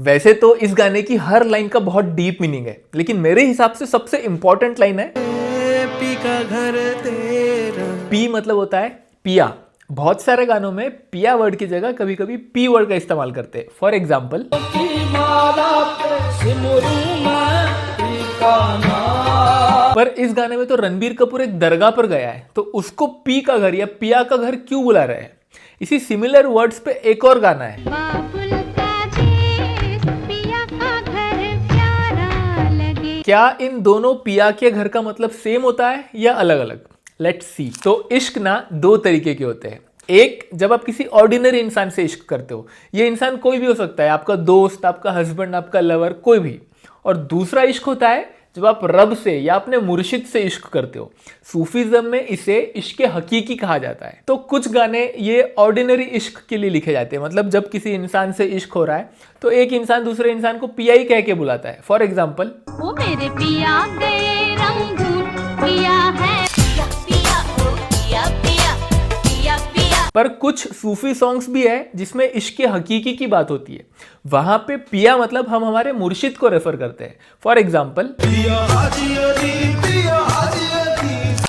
वैसे तो इस गाने की हर लाइन का बहुत डीप मीनिंग है, लेकिन मेरे हिसाब से सबसे इंपॉर्टेंट लाइन है पी का घर तेरा। पी मतलब होता है पिया। बहुत सारे गानों में पिया वर्ड की जगह कभी कभी पी वर्ड का इस्तेमाल करते हैं। फॉर एग्जाम्पल, पर इस गाने में तो रणबीर कपूर एक दरगाह पर गया है, तो उसको पी का घर या पिया का घर क्यों बुला रहे हैं? इसी सिमिलर वर्ड्स पे एक और गाना है, क्या इन दोनों पिया के घर का मतलब सेम होता है या अलग अलग? Let's see. तो इश्क ना दो तरीके के होते हैं। एक, जब आप किसी ऑर्डिनरी इंसान से इश्क करते हो, ये इंसान कोई भी हो सकता है, आपका दोस्त, आपका हस्बैंड, आपका लवर, कोई भी। और दूसरा इश्क होता है जब आप रब से या अपने मुर्शिद से इश्क करते हो। सूफीज्म में इसे इश्क हकीकी कहा जाता है। तो कुछ गाने ये ऑर्डिनरी इश्क के लिए लिखे जाते हैं, मतलब जब किसी इंसान से इश्क हो रहा है तो एक इंसान दूसरे इंसान को पिया ही कह के बुलाता है। फॉर एग्जाम्पल, वो मेरे पिया गए रंगून पिया है, पिया ओ पिया पिया पिया पिया। पर कुछ सूफी सॉन्ग्स भी है जिसमें इश्क हकीकी की बात होती है। वहां पे पिया मतलब हम हमारे मुर्शिद को रेफर करते हैं। फॉर एग्जाम्पल,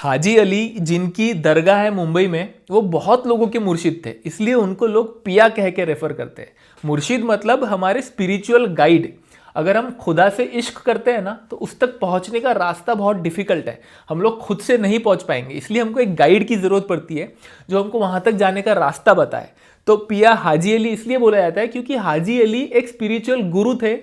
हाजी अली जिनकी दरगाह है मुंबई में, वो बहुत लोगों के मुर्शिद थे, इसलिए उनको लोग पिया कह के रेफर करते हैं। मुर्शिद मतलब हमारे स्पिरिचुअल गाइड। अगर हम खुदा से इश्क करते हैं ना, तो उस तक पहुंचने का रास्ता बहुत डिफिकल्ट है, हम लोग खुद से नहीं पहुंच पाएंगे, इसलिए हमको एक गाइड की ज़रूरत पड़ती है जो हमको वहां तक जाने का रास्ता बताए। तो पिया हाजी अली इसलिए बोला जाता है क्योंकि हाजी अली एक स्पिरिचुअल गुरु थे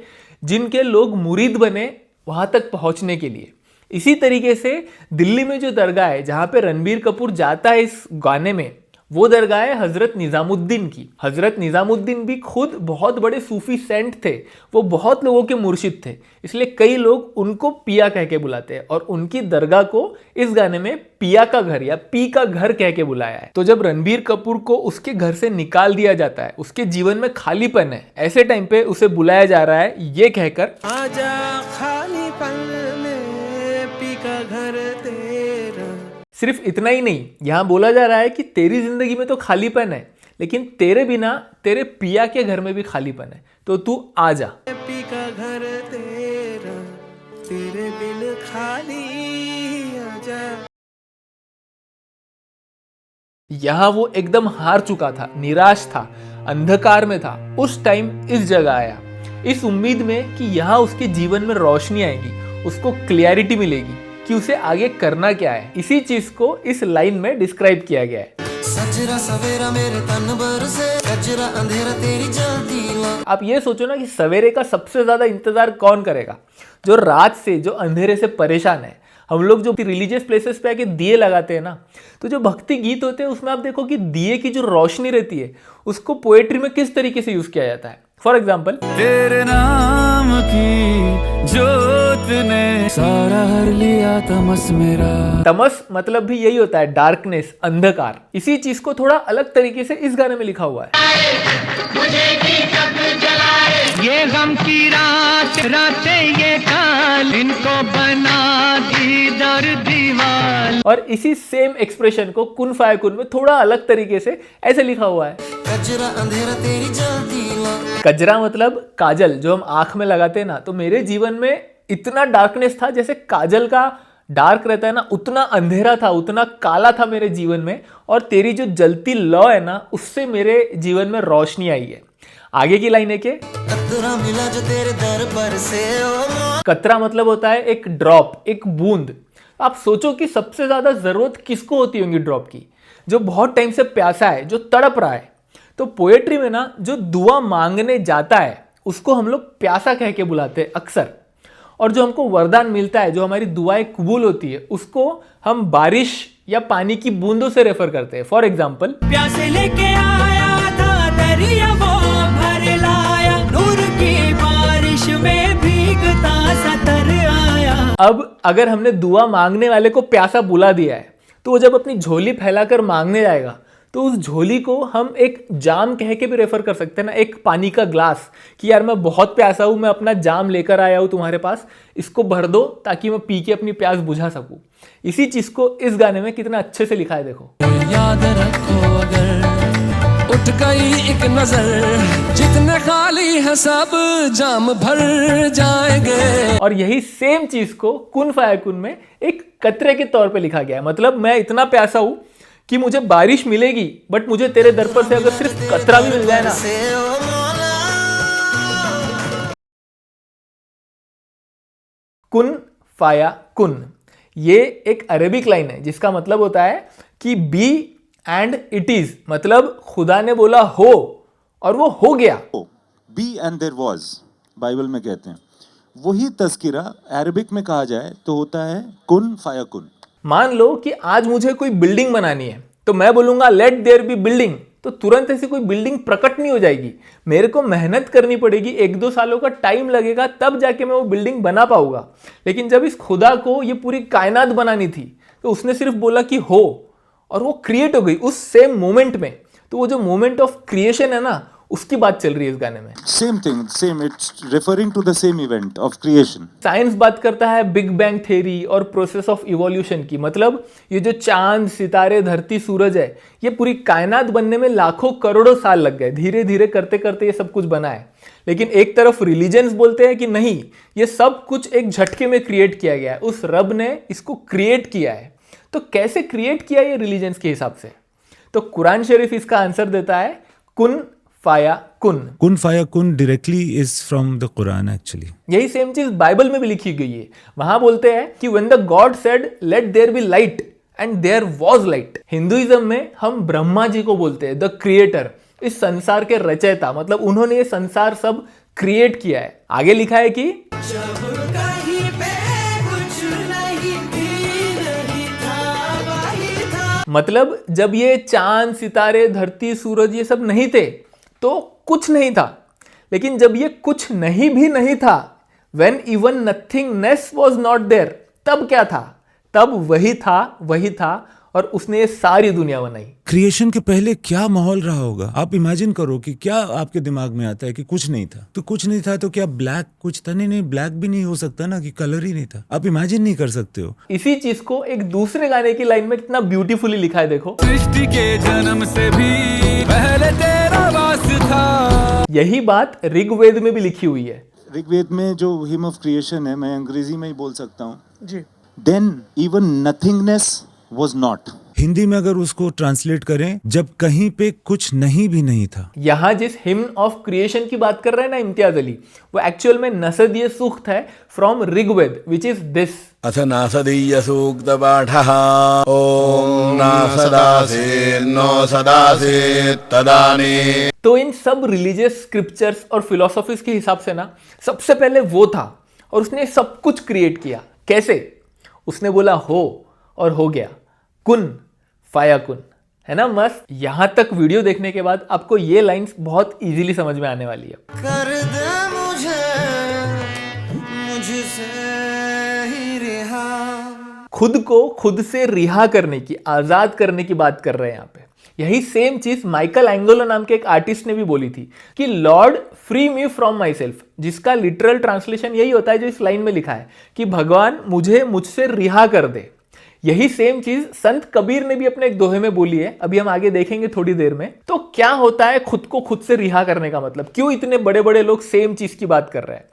जिनके लोग मुरीद बने वहां तक पहुंचने के लिए। इसी तरीके से दिल्ली में जो दरगाह है जहां पे रणबीर कपूर जाता है इस गाने में, वो दरगाह है हजरत निजामुद्दीन की। हजरत निजामुद्दीन भी खुद बहुत बड़े सूफी सेंट थे, वो बहुत लोगों के मुर्शिद थे, इसलिए कई लोग उनको पिया कह के बुलाते हैं और उनकी दरगाह को इस गाने में पिया का घर या पी का घर कह के बुलाया है। तो जब रणबीर कपूर को उसके घर से निकाल दिया जाता है, उसके जीवन में खालीपन है, ऐसे टाइम पे उसे बुलाया जा रहा है ये कहकर, आजा खालीपन में पी का घर तेरा। सिर्फ इतना ही नहीं, यहां बोला जा रहा है कि तेरी जिंदगी में तो खालीपन है, लेकिन तेरे बिना तेरे पिया के घर में भी खालीपन है, तो तू आ जा। पी का घर तेरा, तेरे बिन खाली आजा। यहां वो एकदम हार चुका था, निराश था, अंधकार में था। उस टाइम इस जगह आया, इस उम्मीद में कि यहां उसके जीवन में रोशनी आएगी, उसको क्लियरिटी मिलेगी कि उसे आगे करना क्या है। इसी चीज को इस लाइन में डिस्क्राइब किया गया है। सजरा सवेरा मेरे तन बरसे, गजरा अंधेरा तेरी जल्दी ला। आप ये सोचो ना कि सवेरे का सबसे ज्यादा इंतजार कौन करेगा? जो रात से, जो अंधेरे से परेशान है। हम लोग जो रिलीजियस प्लेसेस पे आके दिए लगाते हैं ना, तो जो भक्ति गीत होते हैं उसमें आप देखो कि दिए की जो रोशनी रहती है उसको पोएट्री में किस तरीके से यूज किया जाता है। फॉर एग्जाम्पल, तेरे नाम की जोत ने सारा हर लिया तमस मेरा। तमस मतलब भी यही होता है, डार्कनेस, अंधकार। इसी चीज को थोड़ा अलग तरीके से इस गाने में लिखा हुआ है। मुझे भी जग जलाए, ये गम की रात रातें ये काल, इनको बना दी दर दीवार। और इसी सेम एक्सप्रेशन को कुन फाया कुन में थोड़ा अलग तरीके से ऐसे लिखा हुआ है, कजरा अंधेरा तेरी जल्दी ला। कजरा मतलब काजल, जो हम आंख में लगाते हैं ना। तो मेरे जीवन में इतना डार्कनेस था, जैसे काजल का डार्क रहता है ना, उतना अंधेरा था, उतना काला था मेरे जीवन में। और तेरी जो जलती लौ है ना, उससे मेरे जीवन में रोशनी आई है। आगे की लाइन है कि कतरा मिला जो तेरे दर पर से। कतरा मतलब होता है एक ड्रॉप, एक बूंद। आप सोचो कि सबसे ज्यादा जरूरत किसको होती होगी ड्रॉप की? जो बहुत टाइम से प्यासा है, जो तड़प रहा है। तो पोएट्री में ना जो दुआ मांगने जाता है उसको हम लोग प्यासा कह के बुलाते हैं अक्सर। और जो हमको वरदान मिलता है, जो हमारी दुआएं कबूल होती है, उसको हम बारिश या पानी की बूंदों से रेफर करते हैं। फॉर एग्जाम्पल, प्यासे लेके आया था दरिया वो भर लाया, नूर की बारिश में भीगता सा तर आया। अब अगर हमने दुआ मांगने वाले को प्यासा बुला दिया है, तो वो जब अपनी झोली फैलाकर मांगने जाएगा, तो उस झोली को हम एक जाम कह के भी रेफर कर सकते हैं ना, एक पानी का ग्लास, कि यार मैं बहुत प्यासा हूं, मैं अपना जाम लेकर आया हूं तुम्हारे पास, इसको भर दो ताकि मैं पी के अपनी प्यास बुझा सकूं। इसी चीज को इस गाने में कितना अच्छे से लिखा है, देखो। याद रखो अगर उठ गई एक नजर, जितने खाली है सब जाम भर जाएंगे। और यही सेम चीज को कुन फायकुन में एक कतरे के तौर पे लिखा गया है। मतलब मैं इतना प्यासा हूं कि मुझे बारिश मिलेगी, बट मुझे तेरे दर पर से अगर सिर्फ कतरा भी मिल जाए ना। कुन फाया कुन, ये एक अरेबिक लाइन है जिसका मतलब होता है कि बी एंड इट इज। मतलब खुदा ने बोला हो और वो हो गया। Be and there was, Bible में कहते हैं। वही तस्कीरा अरबिक में कहा जाए तो होता है कुन फाया कुन। मान लो कि आज मुझे कोई बिल्डिंग बनानी है, तो मैं बोलूंगा लेट देयर बी बिल्डिंग, तो तुरंत ऐसी कोई बिल्डिंग प्रकट नहीं हो जाएगी। मेरे को मेहनत करनी पड़ेगी, 1-2 सालों का टाइम लगेगा, तब जाके मैं वो बिल्डिंग बना पाऊंगा। लेकिन जब इस खुदा को ये पूरी कायनात बनानी थी, तो उसने सिर्फ बोला कि हो, और वो क्रिएट हो गई उस सेम मोमेंट में। तो वो जो मोमेंट ऑफ क्रिएशन है ना, उसकी बात चल रही है इस गाने में। Same thing, same, it's referring to the same event of creation. Science बात करता है बिग बैंग थ्योरी और प्रोसेस ऑफ इवोल्यूशन की। मतलब ये जो चांद, सितारे, धरती, सूरज है, ये पूरी कायनात बनने में लाखों करोड़ों साल लग गए। धीरे धीरे करते करते ये सब कुछ बना है। लेकिन एक तरफ रिलीजन्स बोलते हैं कि नहीं, ये सब कुछ एक झटके में क्रिएट किया गया है, उस रब ने इसको क्रिएट किया है। तो कैसे क्रिएट किया ये रिलीजन्स के हिसाब से? तो कुरान शरीफ इसका आंसर देता है कुन फाया कुन। कुन फाया कुन directly is from the Quran actually. यही सेम चीज बाइबल में भी लिखी गई है। वहां बोलते हैं कि when the god said let there be light and there was light. Hinduism में हम ब्रह्मा जी को बोलते हैं द क्रिएटर, इस संसार के रचयिता। मतलब उन्होंने ये संसार सब क्रिएट किया है। आगे लिखा है कि मतलब जब ये चांद, सितारे, धरती, सूरज ये सब नहीं थे तो कुछ नहीं था। लेकिन जब ये कुछ नहीं भी नहीं था, when even nothingness was not there, तब क्या था? तब वही था और उसने ये सारी दुनिया बनाई। क्रिएशन के पहले क्या माहौल रहा होगा? आप इमेजिन करो कि क्या आपके दिमाग में आता है कि कुछ नहीं था। तो कुछ नहीं था तो क्या ब्लैक कुछ था? नहीं, ब्लैक भी नहीं हो सकता ना, कि कलर ही नहीं था। आप इमेजिन नहीं कर सकते हो। इसी चीज को एक दूसरे गाने की लाइन में कितना ब्यूटीफुली लिखा है, देखो। सृष्टि के जन्म से भी पहले तेरा वास था। यही बात ऋग्वेद में भी लिखी हुई है। ऋग्वेद में जो हिम ऑफ क्रिएशन है, मैं अंग्रेजी में ही बोल सकता हूँ जी। Then even nothingness was not। Hindi में अगर उसको ट्रांसलेट करें, जब कहीं पे कुछ नहीं भी नहीं था। यहाँ जिस हिम्न ऑफ क्रिएशन की बात कर रहे हैं ना इम्तियाज अली, वो एक्चुअल में नसदीय सूक्त है from Rigveda, which is this. अथ नासदीय सूक्त पाठः ओम नासदासेर्नो सदासेत् तदानी। तो इन सब रिलीजियस स्क्रिप्चर्स और फिलोसॉफीज के हिसाब से ना, सबसे पहले वो था और उसने सब कुछ क्रिएट किया। कैसे? उसने बोला हो और हो गया। कुन फाया कुन, है ना मस्त? यहां तक वीडियो देखने के बाद आपको ये लाइंस बहुत इजीली समझ में आने वाली है। कर दे मुझसे ही रिहा। खुद को खुद से रिहा करने की, आजाद करने की बात कर रहे हैं यहाँ पे। यही सेम चीज माइकल एंगोलो नाम के एक आर्टिस्ट ने भी बोली थी कि Lord free me from my self, जिसका लिटरल ट्रांसलेशन यही होता है जो इस लाइन में लिखा है कि भगवान मुझे मुझसे रिहा कर दे। यही सेम चीज संत कबीर ने भी अपने एक दोहे में बोली है, अभी हम आगे देखेंगे थोड़ी देर में। तो क्या होता है खुद को खुद से रिहा करने का मतलब? क्यों इतने बड़े बड़े लोग सेम चीज की बात कर रहे हैं?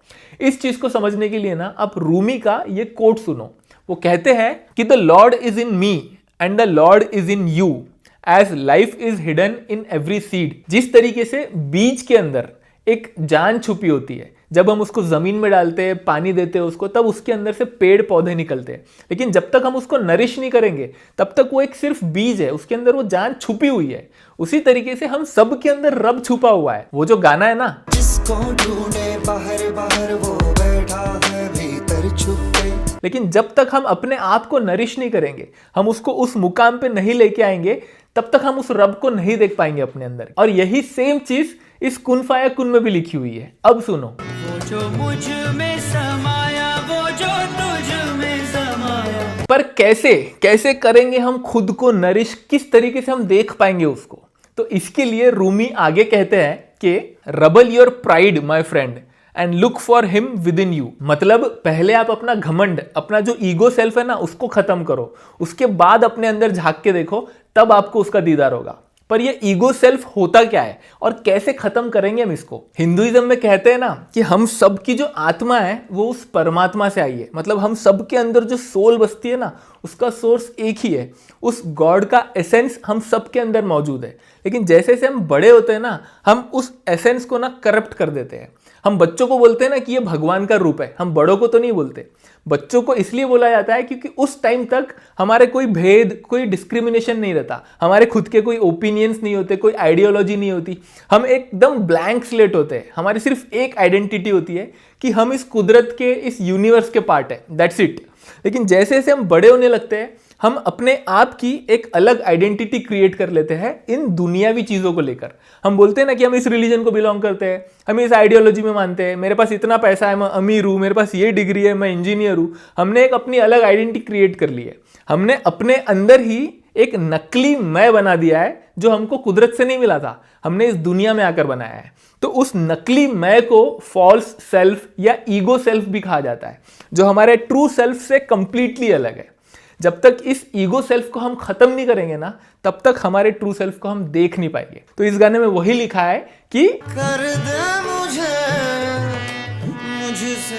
इस चीज को समझने के लिए ना आप रूमी का ये कोट सुनो। वो कहते हैं कि the lord is in me and the lord is in you as life is hidden in every seed. जिस तरीके से बीज के अंदर एक जान छुपी होती है, जब हम उसको जमीन में डालते हैं, पानी देते हैं उसको, तब उसके अंदर से पेड़ पौधे निकलते हैं। लेकिन जब तक हम उसको नरिश नहीं करेंगे, तब तक वो एक सिर्फ बीज है, उसके अंदर वो जान छुपी हुई है। उसी तरीके से हम सब के अंदर रब छुपा हुआ है। वो जो गाना है ना, जिसको ढूंढे बाहर बाहर वो बैठा है भीतर छुपे। लेकिन जब तक हम अपने आप को नरिश नहीं करेंगे, हम उसको उस मुकाम पे नहीं लेके आएंगे, तब तक हम उस रब को नहीं देख पाएंगे अपने अंदर। और यही सेम चीज इस कुन फाया कुन में भी लिखी हुई है। अब सुनो। वो जो मुझ में समाया, वो जो तुझ में समाया। पर कैसे करेंगे हम खुद को नरिश? किस तरीके से हम देख पाएंगे उसको? तो इसके लिए रूमी आगे कहते हैं कि rubble your pride my friend and look for him within you. मतलब पहले आप अपना घमंड, अपना जो ईगो सेल्फ है ना, उसको खत्म करो, उसके बाद अपने अंदर झांक के देखो, तब आपको उसका दीदार होगा। पर ये ईगो सेल्फ होता क्या है और कैसे खत्म करेंगे हम इसको? हिंदुइज्म में कहते हैं ना कि हम सब की जो आत्मा है वो उस परमात्मा से आई है। मतलब हम सब के अंदर जो सोल बसती है ना, उसका सोर्स एक ही है। उस गॉड का एसेंस हम सब के अंदर मौजूद है। लेकिन जैसे जैसे हम बड़े होते हैं ना, हम उस एसेंस को ना करप्ट कर देते हैं। हम बच्चों को बोलते हैं ना कि ये भगवान का रूप है, हम बड़ों को तो नहीं बोलते। बच्चों को इसलिए बोला जाता है क्योंकि उस टाइम तक हमारे कोई भेद, कोई डिस्क्रिमिनेशन नहीं रहता, हमारे खुद के कोई ओपिनियंस नहीं होते, कोई आइडियोलॉजी नहीं होती, हम एकदम ब्लैंक स्लेट होते हैं। हमारी सिर्फ एक आइडेंटिटी होती है कि हम इस कुदरत के, इस यूनिवर्स के पार्ट है, दैट्स इट। लेकिन जैसे जैसे हम बड़े होने लगते हैं, हम अपने आप की एक अलग आइडेंटिटी क्रिएट कर लेते हैं इन दुनियावी चीज़ों को लेकर। हम बोलते हैं ना कि हम इस रिलीजन को बिलोंग करते हैं, हम इस आइडियोलॉजी में मानते हैं, मेरे पास इतना पैसा है, मैं अमीर हूँ, मेरे पास ये डिग्री है, मैं इंजीनियर हूँ। हमने एक अपनी अलग आइडेंटिटी क्रिएट कर ली है। हमने अपने अंदर ही एक नकली मैं बना दिया है जो हमको कुदरत से नहीं मिला था, हमने इस दुनिया में आकर बनाया है। तो उस नकली मैं को फॉल्स सेल्फ या ईगो सेल्फ भी कहा जाता है, जो हमारे ट्रू सेल्फ से कंप्लीटली अलग है। जब तक इस ईगो सेल्फ को हम खत्म नहीं करेंगे ना, तब तक हमारे ट्रू सेल्फ को हम देख नहीं पाएंगे। तो इस गाने में वही लिखा है कि कर दे मुझसे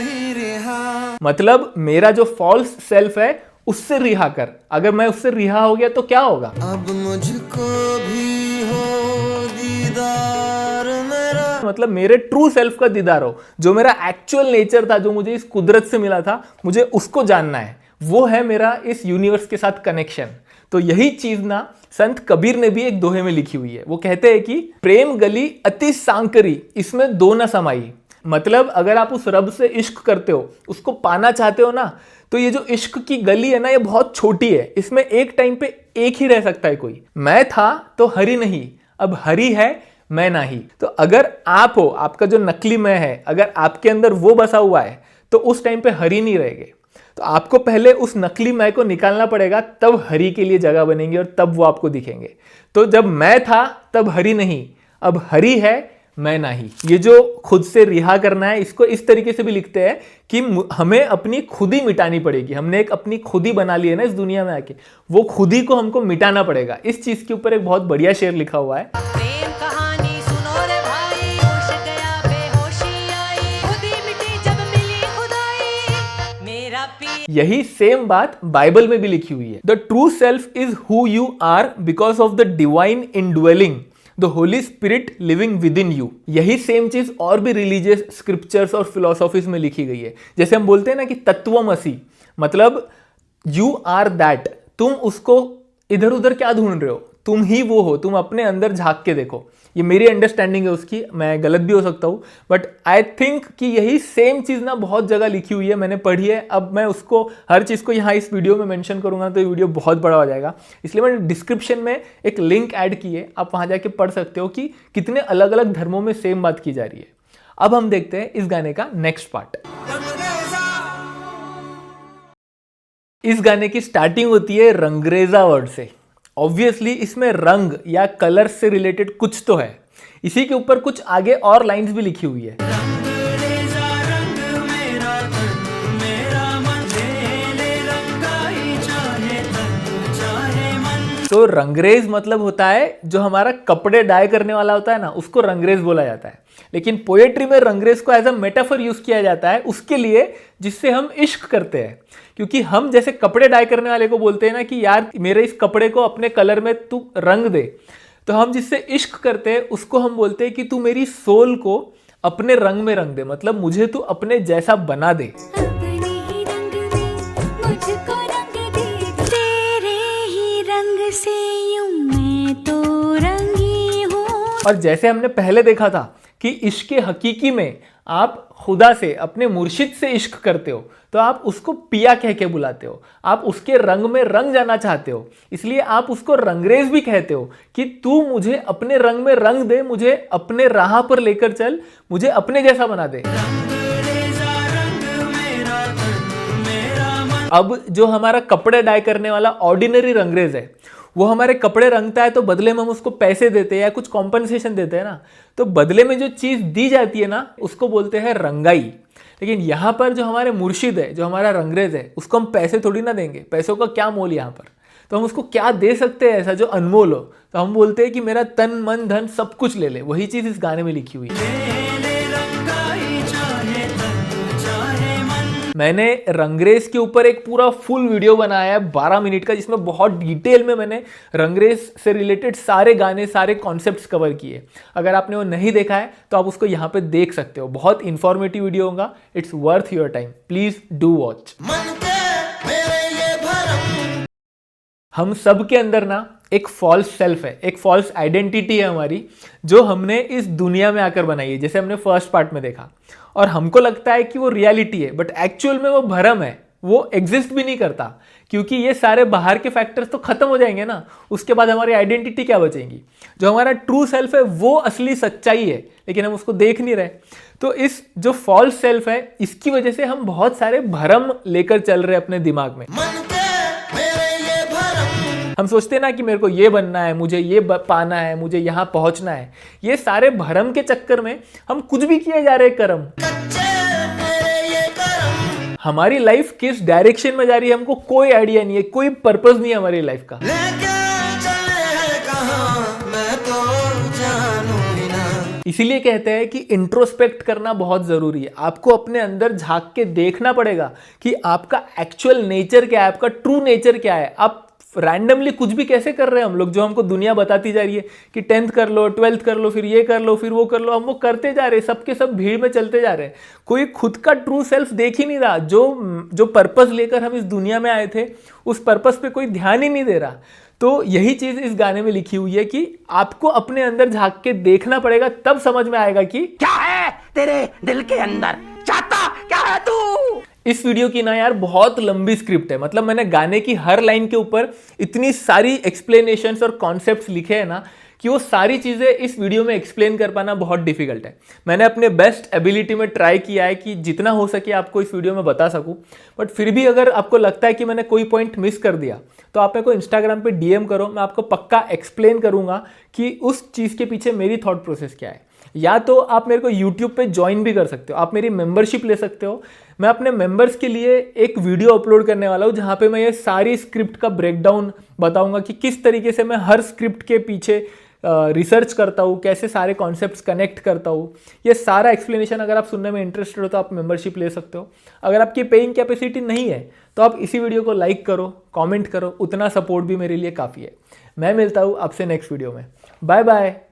ही रिहा। मतलब मेरा जो फॉल्स सेल्फ है उससे रिहा कर। अगर मैं उससे रिहा हो गया तो क्या होगा? अब मुझको भी हो दीदार मेरा। मतलब मेरे ट्रू सेल्फ का दीदार हो, जो मेरा एक्चुअल नेचर था, जो मुझे इस कुदरत से मिला था, मुझे उसको जानना है। वो है मेरा इस यूनिवर्स के साथ कनेक्शन। तो यही चीज ना संत कबीर ने भी एक दोहे में लिखी हुई है। वो कहते हैं कि प्रेम गली अति सांकरी, इसमें दो न समाई। मतलब अगर आप उस रब से इश्क करते हो, उसको पाना चाहते हो ना, तो ये जो इश्क की गली है ना, ये बहुत छोटी है। इसमें एक टाइम पे एक ही रह सकता है कोई। मैं था तो हरि नहीं, अब हरि है मैं नहीं। तो अगर आप हो, आपका जो नकली मैं है, अगर आपके अंदर वो बसा हुआ है, तो उस टाइम पे हरि नहीं रहेंगे। तो आपको पहले उस नकली मैं को निकालना पड़ेगा, तब हरि के लिए जगह बनेगी और तब वो आपको दिखेंगे। तो जब मैं था तब हरि नहीं, अब हरि है मैं नहीं। ये जो खुद से रिहा करना है, इसको इस तरीके से भी लिखते हैं कि हमें अपनी खुद ही मिटानी पड़ेगी। हमने एक अपनी खुद ही बना ली है ना इस दुनिया में आके, वो खुद ही को हमको मिटाना पड़ेगा। इस चीज के ऊपर एक बहुत बढ़िया शेर लिखा हुआ है। प्रेम कहानी सुनो रे भाई, होश गया बेहोशी आई, खुद ही मिटी जब मिली खुदाई, मेरा पी। यही सेम बात बाइबल में भी लिखी हुई है। The true self is who you are because of the divine indwelling the holy spirit living within you. यही सेम चीज और भी रिलीजियस स्क्रिप्चर्स और फिलोसॉफीज में लिखी गई है। जैसे हम बोलते हैं ना कि तत्वमसि, मतलब यू आर दैट। तुम उसको इधर उधर क्या ढूंढ रहे हो, तुम ही वो हो। तुम अपने अंदर झांक के देखो। ये मेरी अंडरस्टैंडिंग है उसकी, मैं गलत भी हो सकता हूँ, बट आई थिंक कि यही सेम चीज़ ना बहुत जगह लिखी हुई है, मैंने पढ़ी है। अब मैं उसको हर चीज़ को यहाँ इस वीडियो में मेंशन करूँगा तो ये वीडियो बहुत बड़ा हो जाएगा, इसलिए मैंने डिस्क्रिप्शन में एक लिंक ऐड की है, आप वहाँ जाके पढ़ सकते हो कि कितने अलग अलग धर्मों में सेम बात की जा रही है। अब हम देखते हैं इस गाने का नेक्स्ट पार्ट। इस गाने की स्टार्टिंग होती है रंगरेजा वर्ड से। ऑब्वियसली इसमें रंग या कलर से रिलेटेड कुछ तो है। इसी के ऊपर कुछ आगे और लाइंस भी लिखी हुई है। तो रंगरेज मतलब होता है जो हमारा कपड़े डाई करने वाला होता है ना, उसको रंगरेज बोला जाता है। लेकिन पोएट्री में रंगरेज को एज अ मेटाफर यूज किया जाता है उसके लिए जिससे हम इश्क करते हैं। क्योंकि हम जैसे कपड़े डाई करने वाले को बोलते हैं ना कि यार मेरे इस कपड़े को अपने कलर में तू रंग दे, तो हम जिससे इश्क करते हैं उसको हम बोलते हैं कि तू मेरी सोल को अपने रंग में रंग दे, मतलब मुझे तू अपने जैसा बना दे। अपने ही रंग में मुझको रंग दे, तेरे ही रंग से यूं मैं तो रंगी हूँ। और जैसे हमने पहले देखा था कि इश्क हकीकी में आप खुदा से, अपने मुर्शिद से इश्क करते हो तो आप उसको पिया कह के बुलाते हो, आप उसके रंग में रंग जाना चाहते हो, इसलिए आप उसको रंगरेज भी कहते हो कि तू मुझे अपने रंग में रंग दे, मुझे अपने राह पर लेकर चल, मुझे अपने जैसा बना दे। अब जो हमारा कपड़े डाई करने वाला ऑर्डिनरी रंगरेज है, वो हमारे कपड़े रंगता है तो बदले में हम उसको पैसे देते हैं या कुछ कॉम्पनसेशन देते हैं ना, तो बदले में जो चीज़ दी जाती है ना उसको बोलते हैं रंगाई। लेकिन यहाँ पर जो हमारे मुर्शिद है, जो हमारा रंगरेज है, उसको हम पैसे थोड़ी ना देंगे, पैसों का क्या मोल यहाँ पर। तो हम उसको क्या दे सकते हैं ऐसा जो अनमोल हो? तो हम बोलते हैं कि मेरा तन मन धन सब कुछ ले ले। वही चीज़ इस गाने में लिखी हुई है। मैंने रंगरेज के ऊपर एक पूरा फुल वीडियो बनाया है 12 मिनट का, जिसमें बहुत डिटेल में मैंने रंगरेज से रिलेटेड सारे गाने, सारे कॉन्सेप्ट्स कवर किए। अगर आपने वो नहीं देखा है तो आप उसको यहाँ पे देख सकते हो। बहुत इंफॉर्मेटिव वीडियो होगा। It's worth your time. Please do watch. मन के मेरे ये भरम हम सब के अंदर ना एक फॉल्स सेल्फ है, एक फॉल्स आइडेंटिटी है हमारी, जो हमने इस दुनिया में आकर बनाई है, जैसे हमने फर्स्ट पार्ट में देखा। और हमको लगता है कि वो रियलिटी है, बट एक्चुअल में वो भ्रम है, वो एग्जिस्ट भी नहीं करता। क्योंकि ये सारे बाहर के फैक्टर्स तो खत्म हो जाएंगे ना, उसके बाद हमारी आइडेंटिटी क्या बचेगी? जो हमारा ट्रू सेल्फ है वो असली सच्चाई है, लेकिन हम उसको देख नहीं रहे। तो इस जो फॉल्स सेल्फ है, इसकी वजह से हम बहुत सारे भ्रम लेकर चल रहे हैं अपने दिमाग में। मन के मेरे ये भरम हम सोचते हैं ना कि मेरे को ये बनना है, मुझे ये पाना है, मुझे यहाँ पहुंचना है। ये सारे भ्रम के चक्कर में हम कुछ भी किए जा रहे हैं कर्म। कच्चे मेरे ये करम हमारी लाइफ किस डायरेक्शन में जा रही है हमको कोई आइडिया नहीं है, कोई पर्पस नहीं है हमारी लाइफ का। लेके चले हैं कहाँ मैं तो जानू ही ना। इसीलिए कहते हैं कि इंट्रोस्पेक्ट करना बहुत जरूरी है। आपको अपने अंदर झांक के देखना पड़ेगा कि आपका एक्चुअल नेचर क्या है, आपका ट्रू नेचर क्या है। आप रैंडमली कुछ भी कैसे कर रहे हैं हम लोग, जो हमको दुनिया बताती जा रही है कि 10th कर लो, 12th कर लो, फिर ये कर लो, फिर वो कर लो, हम वो करते जा रहे हैं, सबके सब भीड़ में चलते जा रहे हैं। कोई खुद का ट्रू सेल्फ देख ही नहीं रहा। जो पर्पस लेकर हम इस दुनिया में आए थे, उस पर्पस पे कोई ध्यान ही नहीं दे रहा। तो यही चीज इस गाने में लिखी हुई है कि आपको अपने अंदर झांक के देखना पड़ेगा, तब समझ में आएगा कि क्या है तेरे दिल के अंदर, चाहता क्या है तू। इस वीडियो की ना यार बहुत लंबी स्क्रिप्ट है। मतलब मैंने गाने की हर लाइन के ऊपर इतनी सारी एक्सप्लेनेशंस और कॉन्सेप्ट्स लिखे हैं ना कि वो सारी चीज़ें इस वीडियो में एक्सप्लेन कर पाना बहुत डिफिकल्ट है। मैंने अपने बेस्ट एबिलिटी में ट्राई किया है कि जितना हो सके आपको इस वीडियो में बता सकूं, बट फिर भी अगर आपको लगता है कि मैंने कोई पॉइंट मिस कर दिया तो आप मेरे को इंस्टाग्राम पे डीएम करो, मैं आपको पक्का एक्सप्लेन करूंगा कि उस चीज़ के पीछे मेरी थॉट प्रोसेस क्या है। या तो आप मेरे को यूट्यूब पे ज्वाइन भी कर सकते हो, आप मेरी मेंबरशिप ले सकते हो। मैं अपने मेंबर्स के लिए एक वीडियो अपलोड करने वाला हूँ जहाँ पे मैं ये सारी स्क्रिप्ट का ब्रेकडाउन बताऊंगा कि किस तरीके से मैं हर स्क्रिप्ट के पीछे रिसर्च करता हूँ, कैसे सारे कॉन्सेप्ट्स कनेक्ट करता हूँ। ये सारा एक्सप्लेनेशन अगर आप सुनने में इंटरेस्टेड हो तो आप मेंबरशिप ले सकते हो। अगर आपकी पेइंग कैपेसिटी नहीं है तो आप इसी वीडियो को लाइक करो, कमेंट करो, उतना सपोर्ट भी मेरे लिए काफ़ी है। मैं मिलता हूँ आपसे नेक्स्ट वीडियो में। Bye bye.